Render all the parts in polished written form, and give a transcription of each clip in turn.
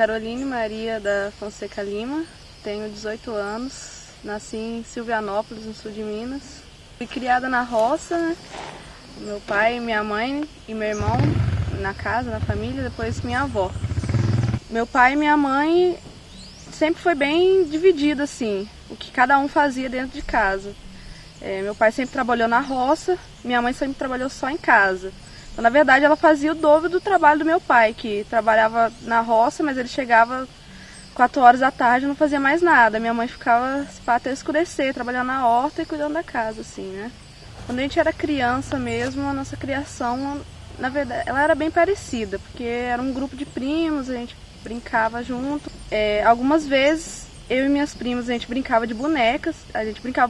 Caroline Maria da Fonseca Lima, tenho 18 anos, nasci em Silvianópolis, no sul de Minas. Fui criada na roça, né? Meu pai, minha mãe e meu irmão na casa, na família, depois minha avó. Meu pai e minha mãe sempre foi bem dividido, assim, o que cada um fazia dentro de casa. Meu pai sempre trabalhou na roça, minha mãe sempre trabalhou só em casa. Então, na verdade, ela fazia o dobro do trabalho do meu pai, que trabalhava na roça, mas ele chegava 4 horas da tarde e não fazia mais nada. Minha mãe ficava até escurecer, trabalhando na horta e cuidando da casa, assim, né? Quando a gente era criança mesmo, a nossa criação, na verdade, ela era bem parecida, porque era um grupo de primos, a gente brincava junto. Algumas vezes, eu e minhas primas, a gente brincava de bonecas,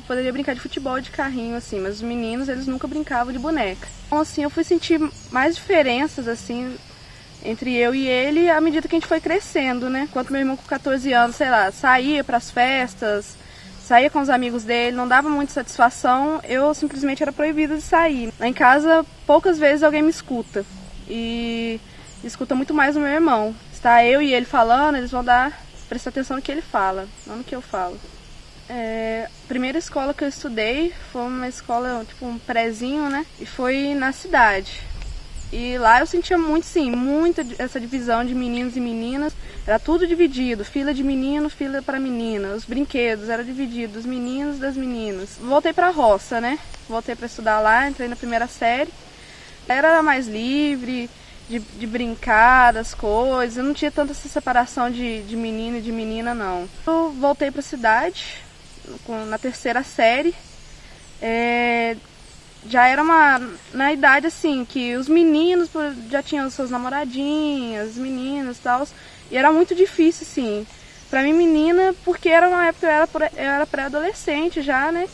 poderia brincar de futebol e de carrinho, assim, mas os meninos, eles nunca brincavam de boneca. Então, assim, eu fui sentir mais diferenças, assim, entre eu e ele à medida que a gente foi crescendo, né? Enquanto meu irmão com 14 anos, sei lá, saía para as festas, saía com os amigos dele, não dava muita satisfação, eu simplesmente era proibida de sair. Lá em casa, poucas vezes alguém me escuta, e escuta muito mais o meu irmão. Está eu e ele falando, eles vão prestar atenção no que ele fala, não no que eu falo. A primeira escola que eu estudei foi uma escola, tipo um prézinho, né? E foi na cidade. E lá eu sentia muito, sim, muita essa divisão de meninos e meninas. Era tudo dividido, fila de menino, fila para menina. Os brinquedos eram divididos, os meninos das meninas. Voltei para a roça, né? Voltei para estudar lá, entrei na primeira série. Era mais livre de brincar das coisas, eu não tinha tanta essa separação de menino e de menina, não. Eu voltei para a cidade, na terceira série, já era na idade assim, que os meninos já tinham suas namoradinhas, meninas e tal, e era muito difícil, assim, para mim menina, porque era uma época eu era pré-adolescente já, né,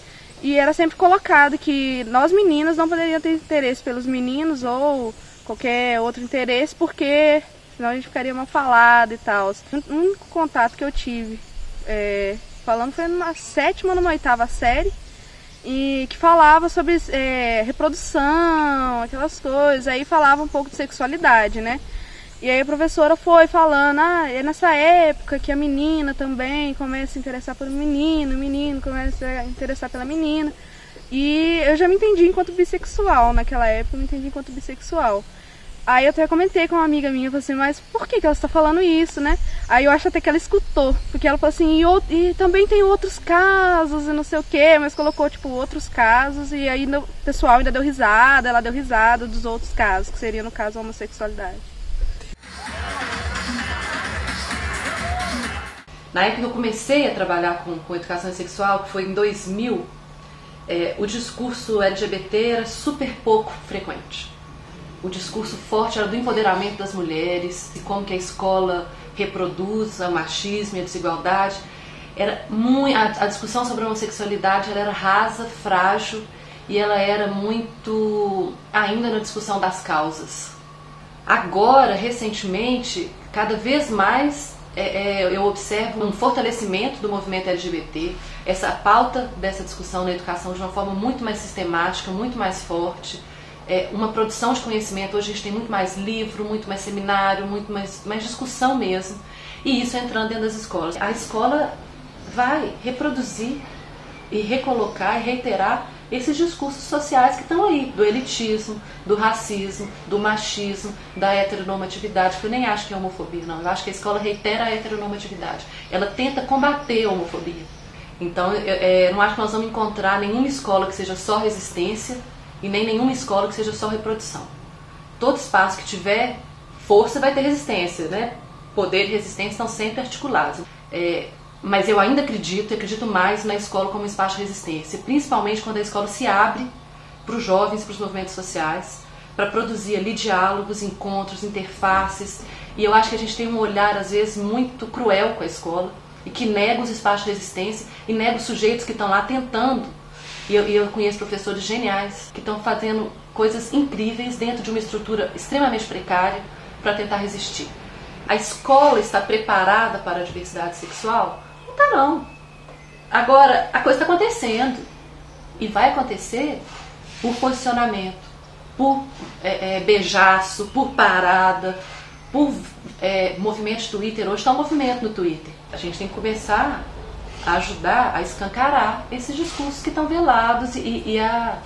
e era sempre colocado que nós meninas não poderíamos ter interesse pelos meninos ou qualquer outro interesse, porque senão a gente ficaria mal falado e tal. O único contato que eu tive falando foi numa 7ª ou numa 8ª série, e que falava sobre reprodução, aquelas coisas, aí falava um pouco de sexualidade, né? E aí a professora foi falando, é nessa época que a menina também começa a se interessar pelo menino, o menino começa a se interessar pela menina. E eu já me entendi enquanto bissexual, naquela época eu me entendi enquanto bissexual. Aí eu até comentei com uma amiga minha, falei assim, mas por que ela está falando isso, né? Aí eu acho até que ela escutou, porque ela falou assim, e também tem outros casos e não sei o quê, mas colocou tipo outros casos, e aí o pessoal ainda deu risada, ela deu risada dos outros casos, que seria no caso a homossexualidade. Na época que eu comecei a trabalhar com educação sexual, que foi em 2000, o discurso LGBT era super pouco frequente. O discurso forte era do empoderamento das mulheres e como que a escola reproduz o machismo e a desigualdade. A discussão sobre a homossexualidade ela era rasa, frágil e ela era muito ainda na discussão das causas. Agora, recentemente, cada vez mais eu observo um fortalecimento do movimento LGBT, essa pauta dessa discussão na educação de uma forma muito mais sistemática, muito mais forte, uma produção de conhecimento. Hoje a gente tem muito mais livro, muito mais seminário, muito mais discussão mesmo, e isso entrando dentro das escolas. A escola vai reproduzir e recolocar e reiterar esses discursos sociais que estão aí, do elitismo, do racismo, do machismo, da heteronormatividade, que eu nem acho que é homofobia, não. Eu acho que a escola reitera a heteronormatividade. Ela tenta combater a homofobia. Então, não acho que nós vamos encontrar nenhuma escola que seja só resistência e nem nenhuma escola que seja só reprodução. Todo espaço que tiver força vai ter resistência, né? Poder e resistência estão sempre articulados. Mas eu ainda acredito mais na escola como espaço de resistência, principalmente quando a escola se abre para os jovens, para os movimentos sociais, para produzir ali diálogos, encontros, interfaces. E eu acho que a gente tem um olhar, às vezes, muito cruel com a escola e que nega os espaços de resistência e nega os sujeitos que estão lá tentando. E eu conheço professores geniais que estão fazendo coisas incríveis dentro de uma estrutura extremamente precária para tentar resistir. A escola está preparada para a diversidade sexual? Não está, não. Agora, a coisa está acontecendo. E vai acontecer por posicionamento, por beijaço, por parada, por movimento de Twitter. Hoje está um movimento no Twitter. A gente tem que começar a ajudar a escancarar esses discursos que estão velados e a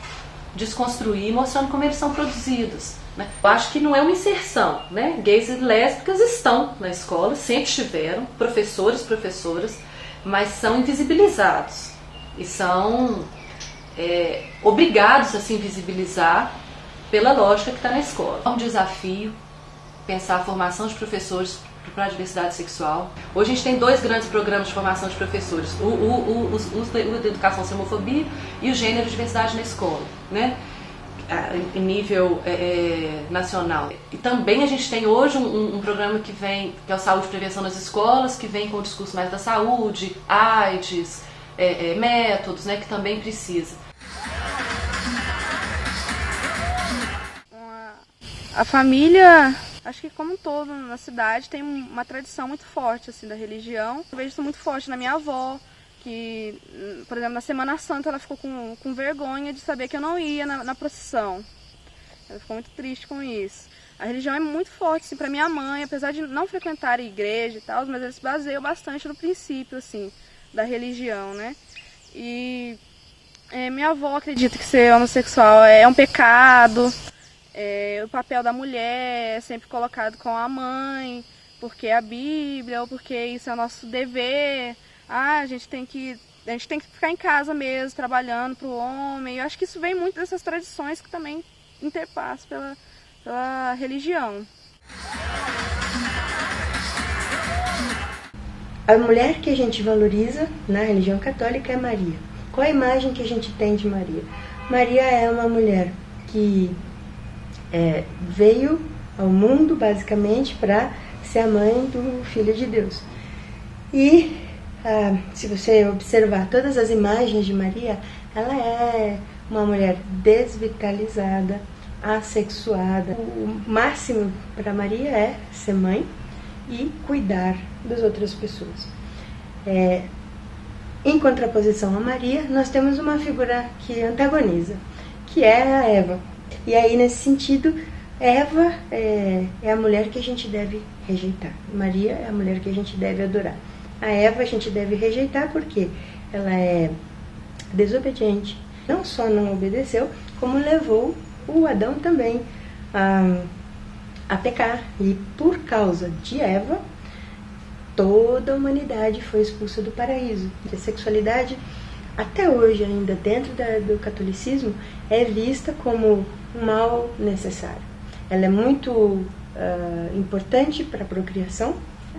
desconstruir, mostrando como eles são produzidos, né? Eu acho que não é uma inserção, né? Gays e lésbicas estão na escola, sempre estiveram, professores, professoras, mas são invisibilizados e são obrigados a se invisibilizar pela lógica que está na escola. É um desafio pensar a formação de professores para a diversidade sexual. Hoje a gente tem 2 grandes programas de formação de professores, o da educação sem homofobia e o gênero e diversidade na escola, né? Em nível nacional. E também a gente tem hoje um programa que é o Saúde e Prevenção nas Escolas, que vem com o discurso mais da saúde, AIDS, métodos, né, que também precisa. A família, acho que como um todo na cidade, tem uma tradição muito forte assim, da religião. Eu vejo isso muito forte na minha avó, que, por exemplo, na Semana Santa ela ficou com vergonha de saber que eu não ia na procissão. Ela ficou muito triste com isso. A religião é muito forte assim, para minha mãe, apesar de não frequentar a igreja e tal, mas eles se baseiam bastante no princípio assim, da religião, né? E minha avó acredita que ser homossexual é um pecado. O papel da mulher é sempre colocado com a mãe, porque é a Bíblia, ou porque isso é o nosso dever. A gente tem que ficar em casa mesmo, trabalhando para o homem. Eu acho que isso vem muito dessas tradições que também interpassam pela religião. A mulher que a gente valoriza na religião católica é Maria. Qual a imagem que a gente tem de Maria? Maria é uma mulher que veio ao mundo basicamente para ser a mãe do Filho de Deus. E se você observar todas as imagens de Maria, ela é uma mulher desvitalizada, assexuada. O máximo para Maria é ser mãe e cuidar das outras pessoas. Em contraposição a Maria, nós temos uma figura que antagoniza, que é a Eva. E aí, nesse sentido, Eva é a mulher que a gente deve rejeitar. Maria é a mulher que a gente deve adorar. A Eva a gente deve rejeitar porque ela é desobediente. Não só não obedeceu, como levou o Adão também a pecar. E por causa de Eva, toda a humanidade foi expulsa do paraíso. A sexualidade, até hoje ainda dentro do catolicismo, é vista como um mal necessário. Ela é muito importante para a procriação,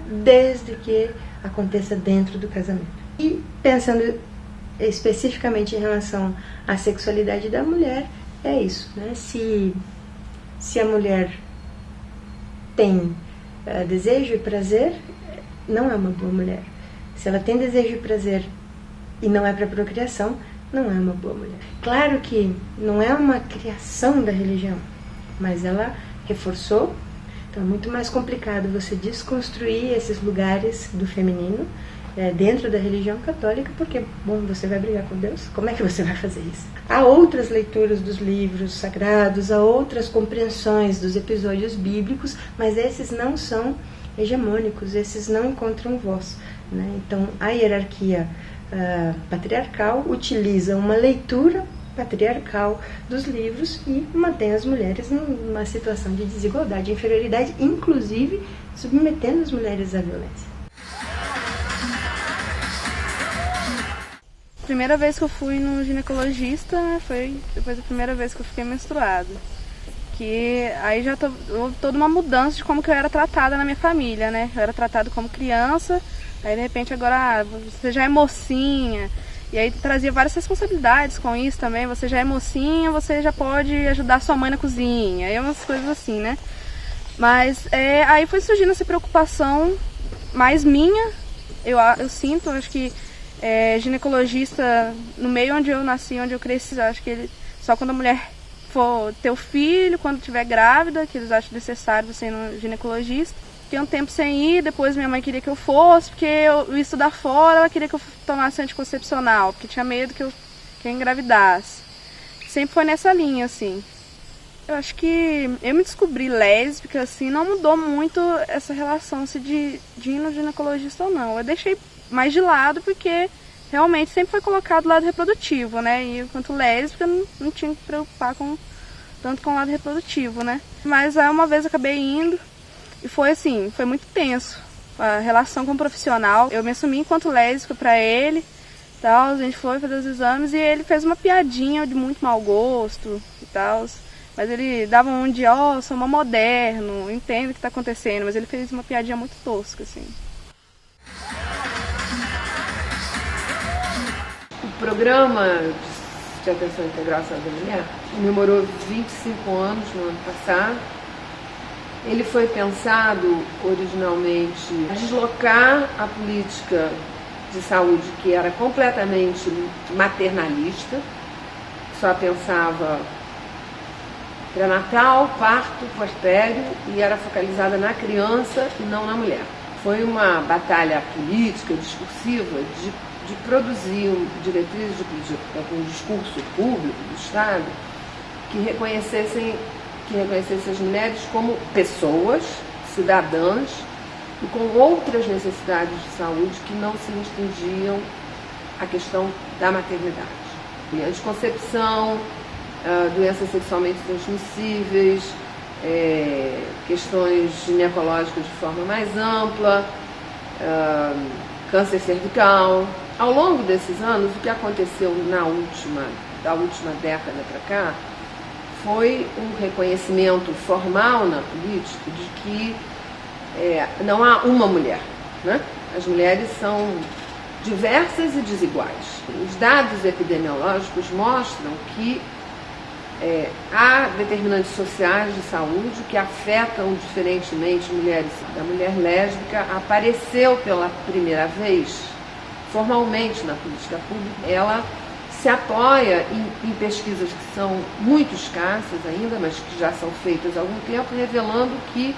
desde que aconteça dentro do casamento. E pensando especificamente em relação à sexualidade da mulher, é isso, né? Se a mulher tem desejo e prazer, não é uma boa mulher. Se ela tem desejo e prazer e não é para procriação, não é uma boa mulher. Claro que não é uma criação da religião, mas ela reforçou. Então é muito mais complicado você desconstruir esses lugares do feminino dentro da religião católica, porque, bom, você vai brigar com Deus? Como é que você vai fazer isso? Há outras leituras dos livros sagrados, há outras compreensões dos episódios bíblicos, mas esses não são hegemônicos, esses não encontram voz, né? Então a hierarquia patriarcal utiliza uma leitura patriarcal dos livros e mantém as mulheres numa situação de desigualdade e inferioridade, inclusive submetendo as mulheres à violência. A primeira vez que eu fui no ginecologista foi depois da primeira vez que eu fiquei menstruada. Que aí já houve toda uma mudança de como que eu era tratada na minha família, né? Eu era tratada como criança, aí de repente agora você já é mocinha. E aí trazia várias responsabilidades com isso também. Você já é mocinha, você já pode ajudar sua mãe na cozinha. Aí umas coisas assim, né? Mas aí foi surgindo essa preocupação mais minha. Eu sinto, acho que ginecologista, no meio onde eu nasci, onde eu cresci, eu acho que ele só quando a mulher for ter o filho, quando estiver grávida, que eles acham necessário você ir no ginecologista. Fiquei um tempo sem ir, depois minha mãe queria que eu fosse, porque eu ia estudar fora, ela queria que eu tomasse anticoncepcional, porque tinha medo que eu engravidasse. Sempre foi nessa linha, assim. Eu acho que eu me descobri lésbica, assim, não mudou muito essa relação assim, de ir no ginecologista ou não. Eu deixei mais de lado porque realmente sempre foi colocado o lado reprodutivo, né? E enquanto lésbica não tinha que preocupar tanto com o lado reprodutivo, né? Mas aí uma vez eu acabei indo e foi assim, foi muito tenso. A relação com o profissional, eu me assumi enquanto lésbica pra ele, tal, a gente foi fazer os exames e ele fez uma piadinha de muito mau gosto e tal. Mas ele dava um de, sou uma moderno, entendo o que está acontecendo, mas ele fez uma piadinha muito tosca, assim. O programa de atenção integral à saúde da mulher comemorou 25 anos no ano passado. Ele foi pensado originalmente a deslocar a política de saúde, que era completamente maternalista, só pensava pré-natal, parto, puerpério e era focalizada na criança e não na mulher. Foi uma batalha política, discursiva, de produzir diretrizes de um discurso público do Estado que reconhecesse as mulheres como pessoas, cidadãs e com outras necessidades de saúde que não se restringiam à questão da maternidade. E anticoncepção, doenças sexualmente transmissíveis, questões ginecológicas de forma mais ampla, câncer cervical. Ao longo desses anos, o que aconteceu da última década para cá foi um reconhecimento formal na política de que não há uma mulher, né? As mulheres são diversas e desiguais. Os dados epidemiológicos mostram que há determinantes sociais de saúde que afetam diferentemente mulheres. A mulher lésbica apareceu pela primeira vez formalmente na política pública. Ela se apoia em pesquisas que são muito escassas ainda, mas que já são feitas há algum tempo, revelando que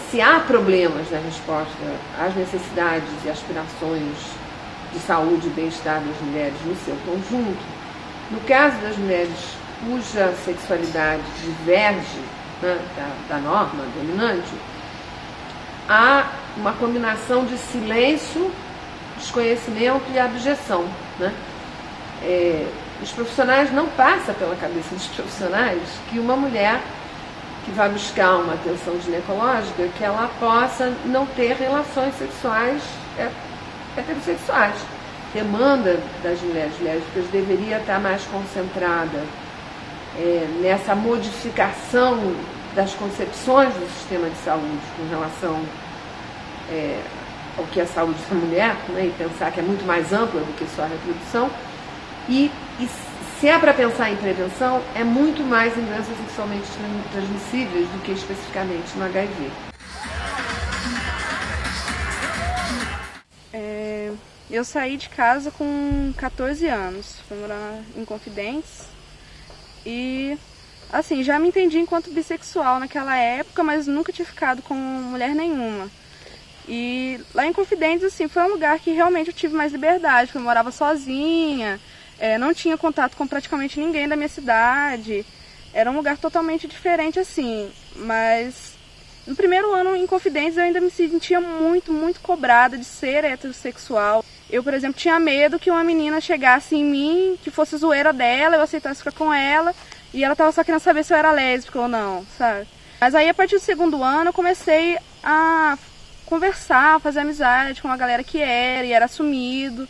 se há problemas na resposta às necessidades e aspirações de saúde e bem-estar das mulheres no seu conjunto, no caso das mulheres cuja sexualidade diverge, né, da norma dominante, há uma combinação de silêncio, desconhecimento e abjeção, né? Os profissionais, não passa pela cabeça dos profissionais que uma mulher que vai buscar uma atenção ginecológica, que ela possa não ter relações sexuais heterossexuais. A demanda das mulheres lésbicas deveria estar mais concentrada nessa modificação das concepções do sistema de saúde com relação ao que é a saúde da mulher, né, e pensar que é muito mais ampla do que só a reprodução. E se é para pensar em prevenção, é muito mais em doenças sexualmente transmissíveis do que especificamente no HIV. Eu saí de casa com 14 anos, fui morar em Confidentes e, assim, já me entendi enquanto bissexual naquela época, mas nunca tinha ficado com mulher nenhuma. E lá em Confidentes, assim, foi um lugar que realmente eu tive mais liberdade, porque eu morava sozinha, não tinha contato com praticamente ninguém da minha cidade, era um lugar totalmente diferente, assim, mas no primeiro ano em Confidentes eu ainda me sentia muito, muito cobrada de ser heterossexual. Eu, por exemplo, tinha medo que uma menina chegasse em mim, que fosse zoeira dela, eu aceitasse ficar com ela, e ela tava só querendo saber se eu era lésbica ou não, sabe? Mas aí, a partir do segundo ano, eu comecei a conversar, fazer amizade com uma galera que era assumido,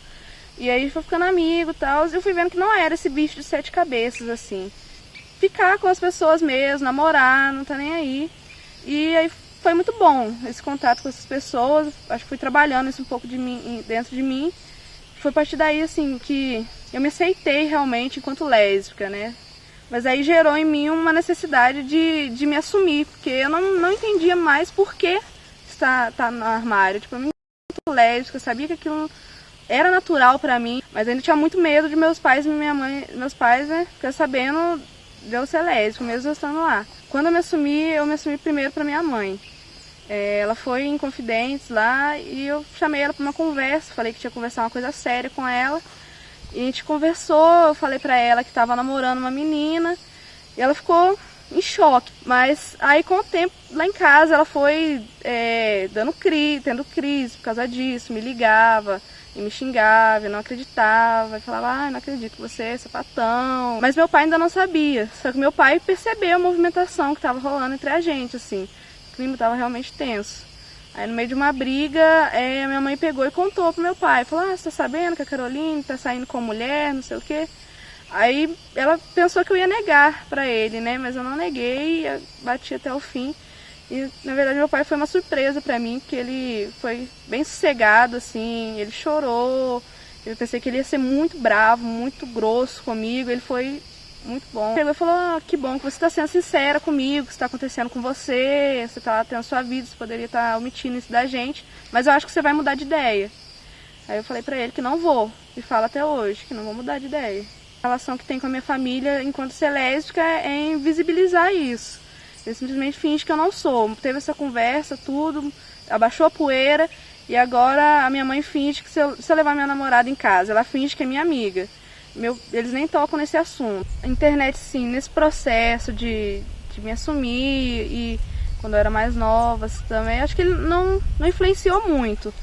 e aí foi ficando amigo e tal, e eu fui vendo que não era esse bicho de 7 cabeças, assim. Ficar com as pessoas mesmo, namorar, não tá nem aí. E aí foi muito bom esse contato com essas pessoas, acho que fui trabalhando isso um pouco dentro de mim. Foi a partir daí, assim, que eu me aceitei realmente enquanto lésbica, né? Mas aí gerou em mim uma necessidade de me assumir, porque eu não entendia mais por que tá no armário. Tipo, eu me enquanto lésbica, eu sabia que aquilo era natural pra mim, mas ainda tinha muito medo de meus pais e meus pais, né, ficar sabendo de eu ser lésbica, mesmo eu estando lá. Quando eu me assumi primeiro pra minha mãe. Ela foi em Confidentes lá e eu chamei ela pra uma conversa, falei que tinha que conversar uma coisa séria com ela. E a gente conversou, eu falei pra ela que tava namorando uma menina E ela ficou em choque, mas aí com o tempo lá em casa ela foi tendo crise por causa disso, me ligava e me xingava, eu não acreditava, e falava, não acredito que você é sapatão. Mas meu pai ainda não sabia, só que meu pai percebeu a movimentação que estava rolando entre a gente, assim, o clima estava realmente tenso. Aí no meio de uma briga, a minha mãe pegou e contou pro meu pai, falou, você tá sabendo que a Caroline tá saindo com mulher, não sei o quê. Aí ela pensou que eu ia negar pra ele, né? Mas eu não neguei, eu bati até o fim. E na verdade meu pai foi uma surpresa pra mim, porque ele foi bem sossegado, assim, ele chorou. Eu pensei que ele ia ser muito bravo, muito grosso comigo, ele foi muito bom. Ele falou, que bom que você tá sendo sincera comigo, que isso tá acontecendo com você tá tendo sua vida, você poderia estar omitindo isso da gente, mas eu acho que você vai mudar de ideia. Aí eu falei pra ele que não vou, e falo até hoje, que não vou mudar de ideia. A relação que tem com a minha família enquanto ser lésbica é invisibilizar isso. Ele simplesmente finge que eu não sou. Teve essa conversa, tudo, abaixou a poeira e agora a minha mãe finge que se eu levar minha namorada em casa, ela finge que é minha amiga. Eles nem tocam nesse assunto. A internet, sim, nesse processo de me assumir e quando eu era mais nova também, acho que ele não influenciou muito.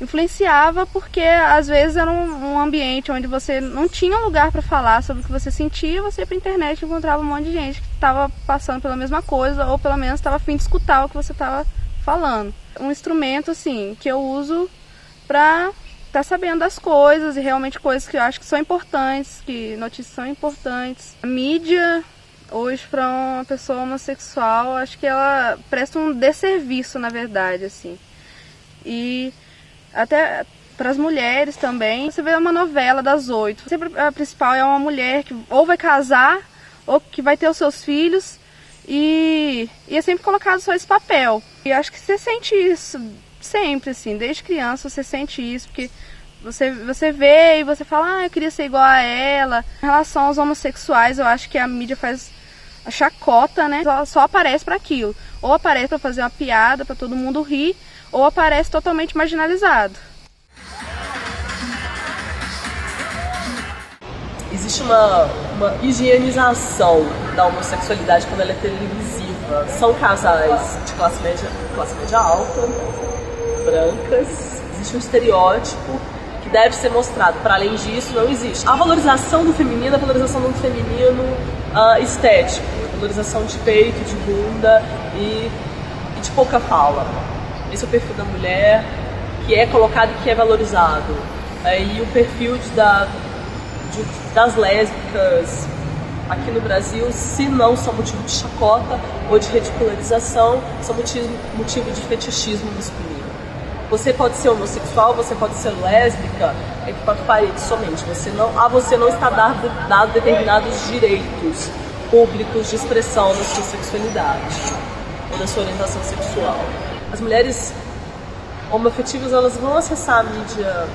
Influenciava porque às vezes era um ambiente onde você não tinha lugar para falar sobre o que você sentia, você ia pra internet e encontrava um monte de gente que estava passando pela mesma coisa ou pelo menos estava a fim de escutar o que você estava falando. Um instrumento assim que eu uso para estar sabendo das coisas e realmente coisas que eu acho que são importantes, que notícias são importantes. A mídia hoje para uma pessoa homossexual, acho que ela presta um desserviço, na verdade, assim. E até para as mulheres também. Você vê uma novela das 8. Sempre a principal é uma mulher que ou vai casar ou que vai ter os seus filhos e é sempre colocado só esse papel. E acho que você sente isso sempre, assim, desde criança você sente isso, porque você vê e você fala, eu queria ser igual a ela. Em relação aos homossexuais, eu acho que a mídia faz a chacota, né? Só aparece para aquilo. Ou aparece para fazer uma piada, para todo mundo rir, ou aparece totalmente marginalizado. Existe uma higienização da homossexualidade quando ela é televisiva. São casais de classe média alta, brancas. Existe um estereótipo que deve ser mostrado. Para além disso, não existe. A valorização do feminino estético. Valorização de peito, de bunda e de pouca fala. Esse é o perfil da mulher que é colocado e que é valorizado. E o perfil das lésbicas aqui no Brasil, se não são motivo de chacota ou de ridicularização, são motivo de fetichismo masculino. Você pode ser homossexual, você pode ser lésbica, entre quatro paredes somente. Você não está dado determinados direitos públicos de expressão da sua sexualidade ou da sua orientação sexual. As mulheres homoafetivas, elas vão acessar a mídia,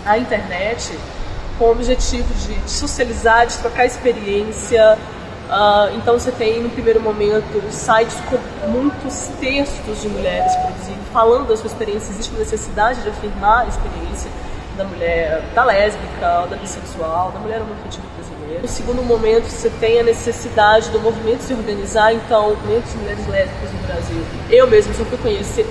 a internet, com o objetivo de socializar, de trocar experiência. Então você tem, no primeiro momento, sites com muitos textos de mulheres produzindo, falando da sua experiência. Existe uma necessidade de afirmar a experiência da mulher, da lésbica, da bissexual, da mulher homoafetiva brasileira. No segundo momento, você tem a necessidade do movimento se organizar. Então, o movimento de mulheres lésbicas no Brasil. Eu mesma só fui conhecer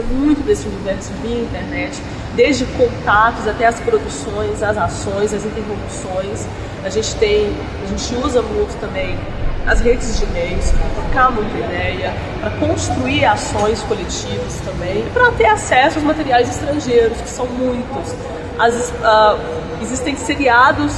muito desse universo via internet, desde contatos até as produções, as ações, as interrupções. A gente usa muito também as redes de e-mails para trocar muita ideia, para construir ações coletivas também, e para ter acesso aos materiais estrangeiros, que são muitos. Existem seriados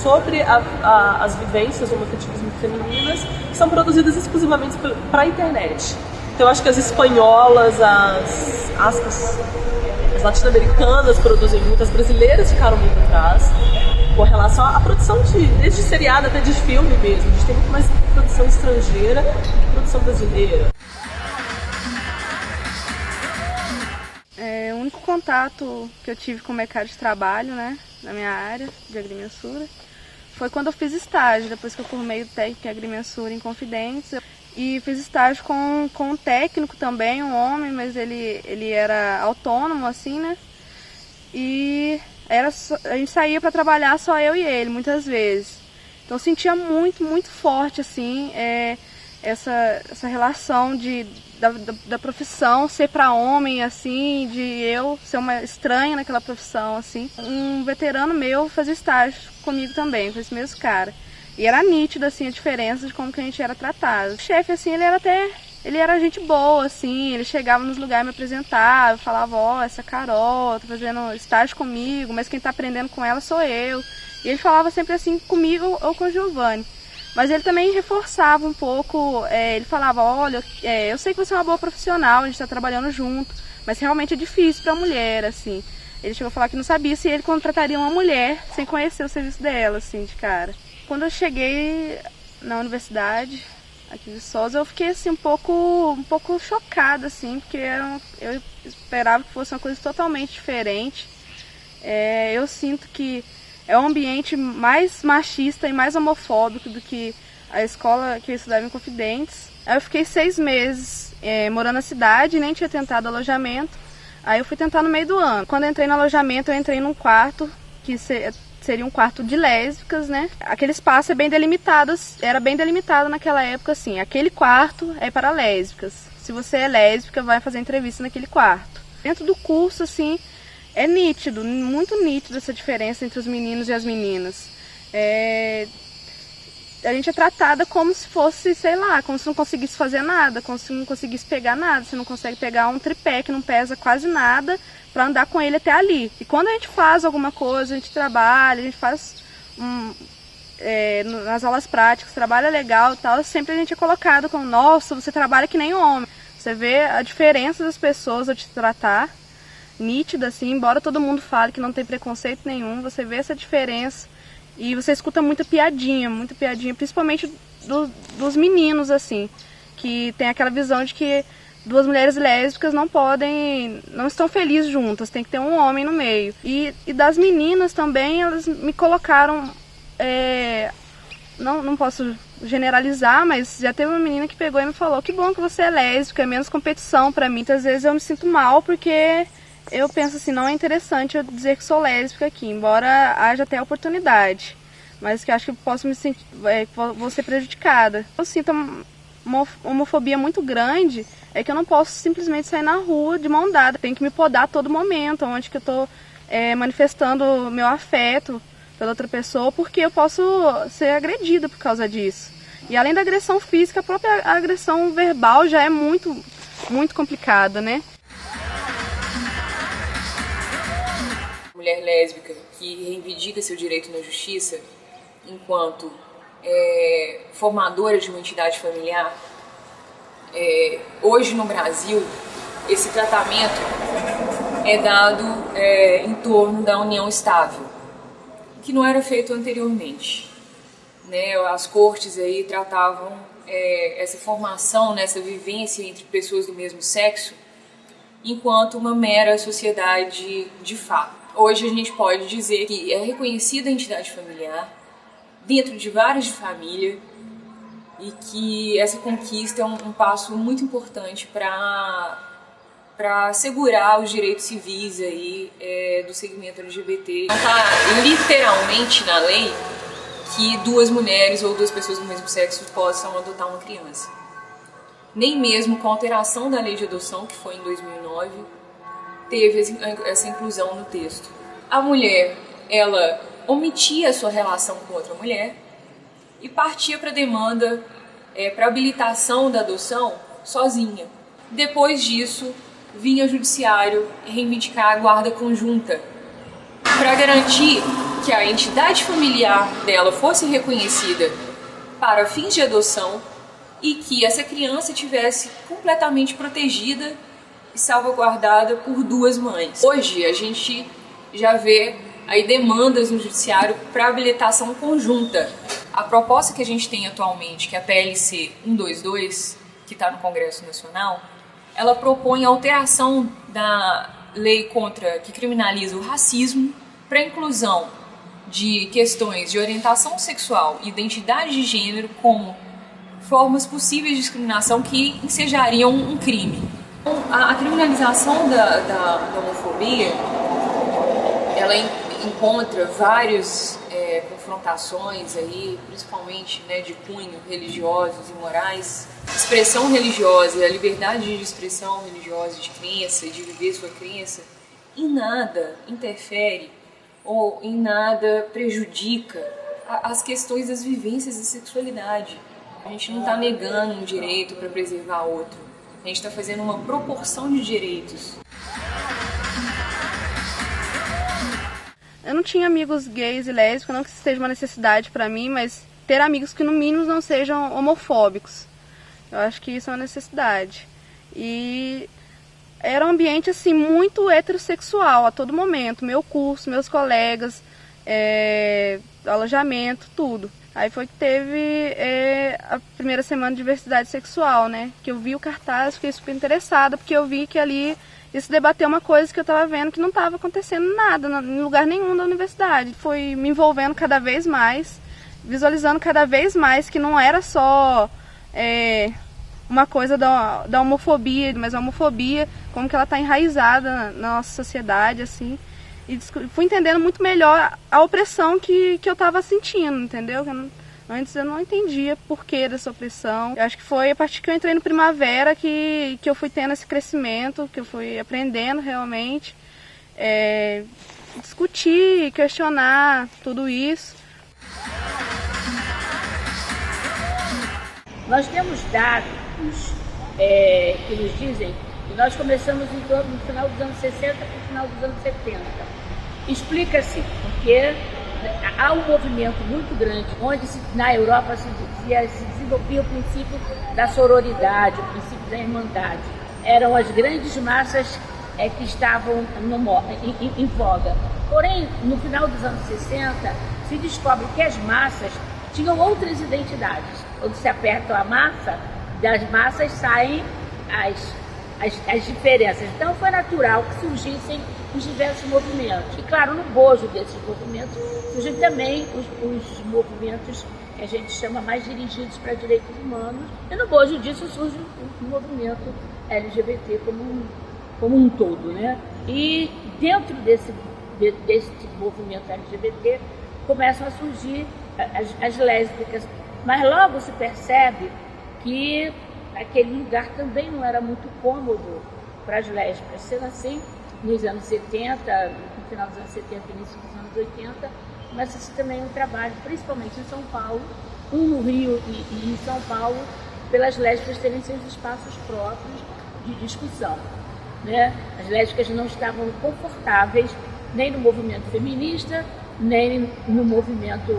sobre as vivências homoafetivas femininas que são produzidas exclusivamente para a internet. Então, eu acho que as espanholas, as latino-americanas produzem muito, as brasileiras ficaram muito atrás com relação à produção desde seriado até de filme mesmo. A gente tem muito mais produção estrangeira do que produção brasileira. O único contato que eu tive com o mercado de trabalho, né, na minha área de agrimensura, foi quando eu fiz estágio, depois que eu formei o técnico em agrimensura em Confidentes. E fiz estágio com um técnico também, um homem, mas ele era autônomo, assim, né? E a gente saía para trabalhar só eu e ele, muitas vezes. Então eu sentia muito, muito forte, assim, essa relação da profissão ser para homem, assim, de eu ser uma estranha naquela profissão, assim. Um veterano meu fazia estágio comigo também, com esse mesmo cara. E era nítido, assim, a diferença de como que a gente era tratado. O chefe, assim, ele era gente boa, assim, ele chegava nos lugares, me apresentava, falava, ó, essa Carol, tá fazendo estágio comigo, mas quem tá aprendendo com ela sou eu. E ele falava sempre assim comigo ou com o Giovanni. Mas ele também reforçava um pouco, ele falava, olha, eu sei que você é uma boa profissional, a gente tá trabalhando junto, mas realmente é difícil pra mulher, assim. Ele chegou a falar que não sabia se ele contrataria uma mulher sem conhecer o serviço dela, assim, de cara. Quando eu cheguei na universidade aqui de Viçosa, eu fiquei assim um pouco chocada, assim, porque eu esperava que fosse uma coisa totalmente diferente. Eu sinto que é um ambiente mais machista e mais homofóbico do que a escola que eu estudava em Confidentes. Aí eu fiquei 6 meses morando na cidade, nem tinha tentado alojamento. Aí eu fui tentar no meio do ano. Quando eu entrei no alojamento, eu entrei num quarto que seria um quarto de lésbicas, né? Aquele espaço era bem delimitado naquela época, assim. Aquele quarto é para lésbicas. Se você é lésbica, vai fazer entrevista naquele quarto. Dentro do curso, assim, é nítido, muito nítido essa diferença entre os meninos e as meninas. A gente é tratada como se fosse, sei lá, como se não conseguisse fazer nada, como se não conseguisse pegar nada. Você não consegue pegar um tripé que não pesa quase nada para andar com ele até ali. E quando a gente faz alguma coisa, a gente trabalha, a gente faz nas aulas práticas, trabalha legal e tal, sempre a gente é colocado como, nossa, você trabalha que nem homem. Você vê a diferença das pessoas ao te tratar, nítida, assim, embora todo mundo fale que não tem preconceito nenhum, você vê essa diferença e você escuta muita piadinha, principalmente dos meninos, assim, que tem aquela visão de que 2 mulheres lésbicas não estão felizes juntas, tem que ter um homem no meio. E das meninas também, elas me colocaram, não posso generalizar, mas já teve uma menina que pegou e me falou, que bom que você é lésbica, é menos competição pra mim. Muitas vezes eu me sinto mal porque eu penso assim, não é interessante eu dizer que sou lésbica aqui, embora haja até oportunidade, mas que acho que vou ser prejudicada. Eu sinto uma homofobia muito grande, é que eu não posso simplesmente sair na rua de mão dada, tenho que me podar a todo momento, onde que eu estou manifestando meu afeto pela outra pessoa, porque eu posso ser agredida por causa disso. E além da agressão física, a própria agressão verbal já é muito, muito complicada, né? Mulher lésbica que reivindica seu direito na justiça enquanto formadora de uma entidade familiar, hoje no Brasil, esse tratamento é dado em torno da união estável, que não era feito anteriormente. Né? As cortes aí tratavam essa formação, essa vivência entre pessoas do mesmo sexo, enquanto uma mera sociedade de fato. Hoje a gente pode dizer que é reconhecida a entidade familiar dentro de várias de família e que essa conquista é um passo muito importante para assegurar os direitos civis aí, do segmento LGBT. Não está literalmente na lei que 2 mulheres ou 2 pessoas do mesmo sexo possam adotar uma criança. Nem mesmo com a alteração da lei de adoção, que foi em 2009, teve essa inclusão no texto. A mulher, ela omitia a sua relação com outra mulher e partia para a demanda, para habilitação da adoção sozinha. Depois disso, vinha o judiciário reivindicar a guarda conjunta para garantir que a entidade familiar dela fosse reconhecida para fins de adoção e que essa criança tivesse completamente protegida e salvaguardada por 2 mães. Hoje a gente já vê aí demandas no judiciário para habilitação conjunta. A proposta que a gente tem atualmente, que é a PLC 122, que está no Congresso Nacional, ela propõe a alteração da lei que criminaliza o racismo para a inclusão de questões de orientação sexual e identidade de gênero como formas possíveis de discriminação que ensejariam um crime. A criminalização da homofobia, ela encontra vários confrontações aí, principalmente, né, de cunho religiosos e morais. Expressão religiosa e a liberdade de expressão religiosa, de crença, de viver sua crença, em nada interfere ou em nada prejudica as questões das vivências da sexualidade. A gente não está negando um direito para preservar outro. A gente está fazendo uma proporção de direitos. Eu não tinha amigos gays e lésbicos, não que isso seja uma necessidade para mim, mas ter amigos que no mínimo não sejam homofóbicos. Eu acho que isso é uma necessidade. E era um ambiente assim muito heterossexual a todo momento. Meu curso, meus colegas, alojamento, tudo. Aí foi que teve a primeira semana de diversidade sexual, né? Que eu vi o cartaz, fiquei super interessada, porque eu vi que ali ia se debater uma coisa que eu estava vendo que não estava acontecendo nada, em lugar nenhum da universidade. Foi me envolvendo cada vez mais, visualizando cada vez mais que não era só uma coisa da homofobia, mas a homofobia, como que ela está enraizada na nossa sociedade, assim. E fui entendendo muito melhor a opressão que eu estava sentindo, entendeu? Antes eu não entendia por que dessa opressão. Eu acho que foi a partir que eu entrei no Primavera que eu fui tendo esse crescimento, que eu fui aprendendo realmente, discutir, questionar tudo isso. Nós temos dados que nos dizem que nós começamos no final dos anos 60 para o final dos anos 70. Explica-se porque há um movimento muito grande, onde na Europa se desenvolvia o princípio da sororidade, o princípio da irmandade. Eram as grandes massas que estavam em voga. Porém, no final dos anos 60, se descobre que as massas tinham outras identidades. Quando se aperta a massa, das massas saem as diferenças. Então foi natural que surgissem os diversos movimentos. E claro, no bojo desses movimentos surgem também os movimentos que a gente chama mais dirigidos para direitos humanos. E no bojo disso surge o movimento LGBT como um todo, né? E dentro desse movimento LGBT começam a surgir as lésbicas. Mas logo se percebe que aquele lugar também não era muito cômodo para as lésbicas. Sendo assim, nos anos 70, no final dos anos 70 e início dos anos 80, começa-se também um trabalho, principalmente em São Paulo, no Rio e em São Paulo, pelas lésbicas terem seus espaços próprios de discussão, né? As lésbicas não estavam confortáveis nem no movimento feminista, nem no movimento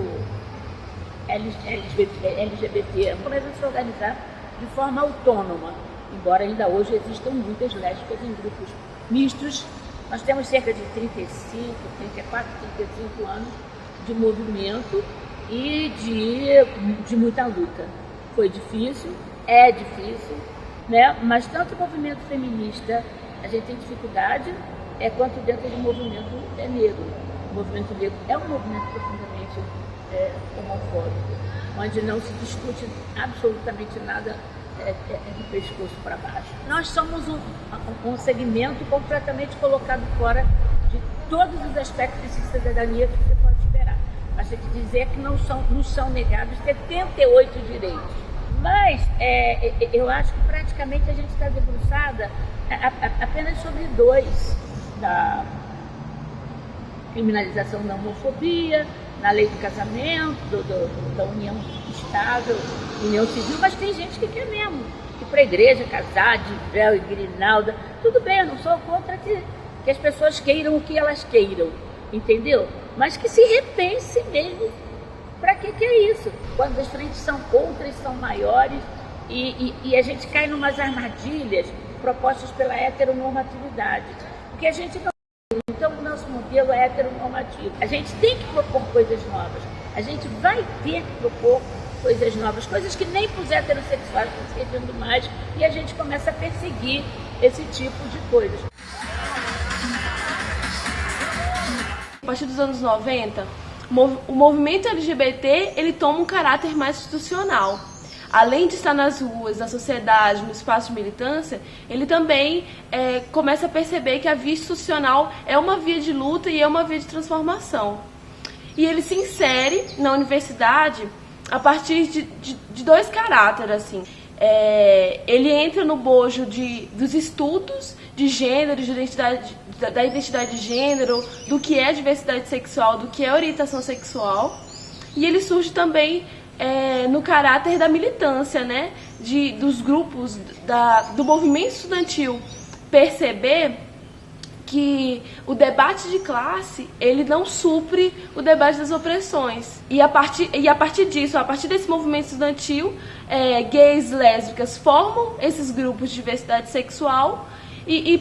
LGBT. Começam a se organizar de forma autônoma, embora ainda hoje existam muitas lésbicas em grupos mistos. Nós temos cerca de 35, 34, 35 anos de movimento e de muita luta. Foi difícil, é difícil, né? Mas tanto o movimento feminista a gente tem dificuldade, quanto dentro do movimento negro. O movimento negro é um movimento profundamente homofóbico, onde não se discute absolutamente nada do pescoço para baixo. Nós somos um segmento completamente colocado fora de todos os aspectos de cidadania que você pode esperar. Basta te dizer que nos são negados 78 direitos. Mas eu acho que praticamente a gente está debruçada apenas sobre 2, da criminalização da homofobia, na lei do casamento, da união estável, união civil, mas tem gente que quer mesmo ir para a igreja, casar de véu e grinalda. Tudo bem, eu não sou contra que as pessoas queiram o que elas queiram, entendeu? Mas que se repense mesmo para que é isso, quando as frentes são outras, são maiores e a gente cai numas armadilhas propostas pela heteronormatividade, porque a gente não. Então, o nosso modelo é heteronormativo. A gente tem que propor coisas novas. A gente vai ter que propor coisas novas, coisas que nem para os heterossexuais estão servindo mais, e a gente começa a perseguir esse tipo de coisas. A partir dos anos 90, o movimento LGBT ele toma um caráter mais institucional. Além de estar nas ruas, na sociedade, no espaço de militância, ele também começa a perceber que a via institucional é uma via de luta e é uma via de transformação. e ele se insere na universidade a partir de dois caráteres, assim. Ele entra no bojo dos estudos de gênero, da identidade de gênero, do que é diversidade sexual, do que é orientação sexual, e ele surge também no caráter da militância, né, dos grupos do movimento estudantil perceber que o debate de classe, ele não supre o debate das opressões. E a partir disso, a partir desse movimento estudantil, gays, lésbicas formam esses grupos de diversidade sexual e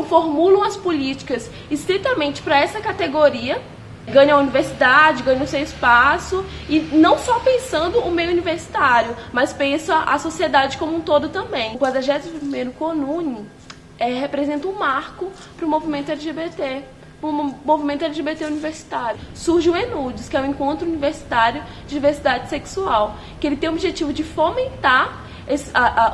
formulam as políticas estritamente para essa categoria, ganham a universidade, ganham o seu espaço, e não só pensando o meio universitário, mas pensa a sociedade como um todo também. O 41º CONUNE representa um marco para o movimento LGBT, o movimento LGBT universitário. Surge o ENUDES, que é o Encontro Universitário de Diversidade Sexual, que ele tem o objetivo de fomentar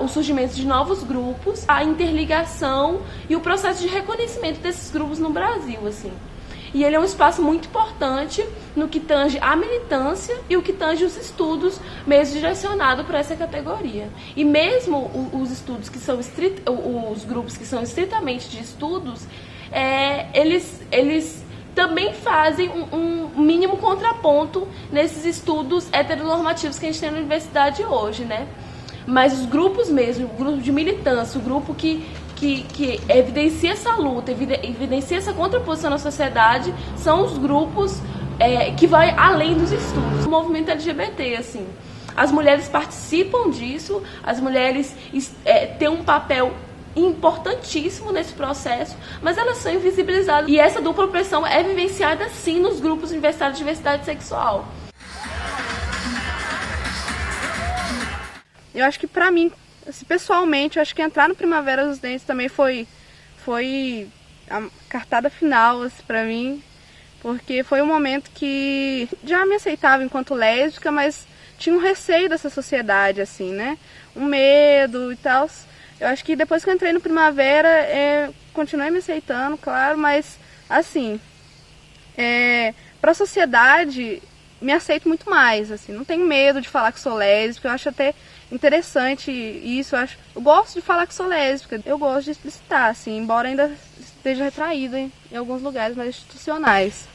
o surgimento de novos grupos, a interligação e o processo de reconhecimento desses grupos no Brasil, assim. E ele é um espaço muito importante no que tange a militância e o que tange os estudos, mesmo direcionado para essa categoria. E mesmo os estudos que são os grupos que são estritamente de estudos, eles também fazem um mínimo contraponto nesses estudos heteronormativos que a gente tem na universidade hoje, né? Mas os grupos mesmo, o grupo de militância, o grupo que evidencia essa luta, evidencia essa contraposição na sociedade, são os grupos que vai além dos estudos. O movimento LGBT, assim, as mulheres participam disso, as mulheres têm um papel importantíssimo nesse processo, mas elas são invisibilizadas. E essa dupla opressão é vivenciada, sim, nos grupos universitários de diversidade sexual. Eu acho que pra mim, assim, pessoalmente, eu acho que entrar no Primavera dos Dentes também foi a cartada final, assim, pra mim, porque foi um momento que já me aceitava enquanto lésbica, mas tinha um receio dessa sociedade, assim, né? Um medo e tal. Eu acho que depois que eu entrei no Primavera, continuei me aceitando, claro, mas, assim, pra sociedade, me aceito muito mais, assim, não tenho medo de falar que sou lésbica, eu acho até interessante isso, eu gosto de falar que sou lésbica, eu gosto de explicitar, assim, embora ainda esteja retraída em alguns lugares mais institucionais.